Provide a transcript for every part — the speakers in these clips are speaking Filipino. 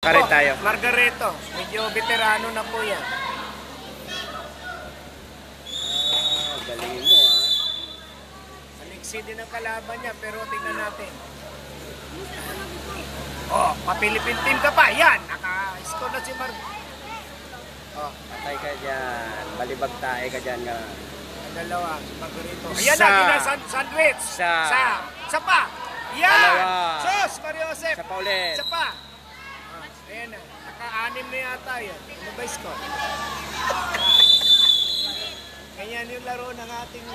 Karin tayo. Margareto, medyo veterano na po yan. Galing mo Alexi din ang kalaban niya, pero tingnan natin. Oh, pa-Philippine team ka pa. Yan, naka-score na si Oh, Patay ka dyan. Balibag tae ka dyan nga. dalawa, Margarito. Ayan na, sandwich. Sa pa. Yan. Dalawa. Sus, Mariosep. Sa pa ulit. Sa pa. Ayan na, naka-anim na yata yan. Ano ba score? Ganyan yung laro ng ating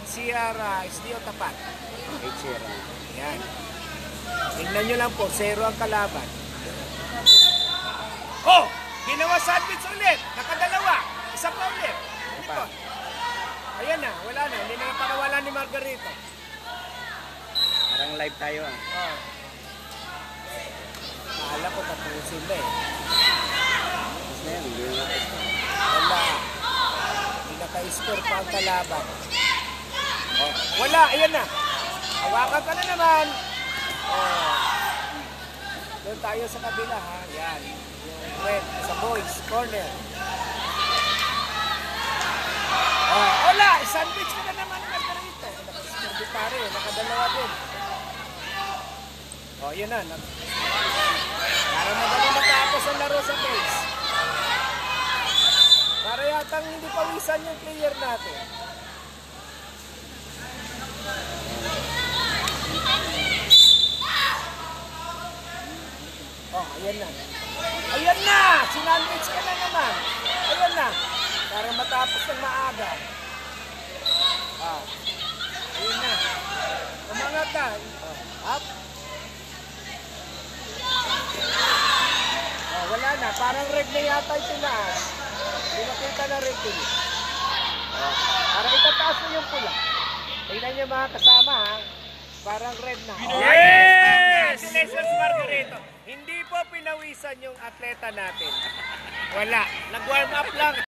NCR SDO Tapat. 8-0. Yan. Tingnan nyo lang po, 0 ang kalaban. Oh! Ginawa sandwich ulit. Nakadalawa. Isa pa ulit. Likod. Ayan na, wala na. Hindi na napakawala ni Margarito. Parang live tayo Oh. Mahala ko tapusin na Tapos na yan, hindi na Wala. Hindi naka-score pa ang kalaban. Oh. Wala, ayan na. Hawakan ka na naman. Oh. Doon tayo sa kabila ha. Yan. Yung red sa boys corner. Oh, wala. Sandwich ka na naman ng Margarito. Naka-score din pare. Nakadalawa din. Oh, yun na. Para madali matapos ang laro sa base. Para yatang hindi pawisan yung player natin. Oh, ayan na. Ayan na! Sinandwich ka na naman. Ayan na. Para matapos ng maaga. Ayan na. Umangat ka. Up. Wala na. Parang red na yata yung tinaas. Hindi nakita na red din. Parang itataas na yung pula. Tingnan niyo mga kasama ha. Parang red na. Yes! Congratulations Margarito. Hindi po pinawisan yung atleta natin. Wala. Nag-warm up lang.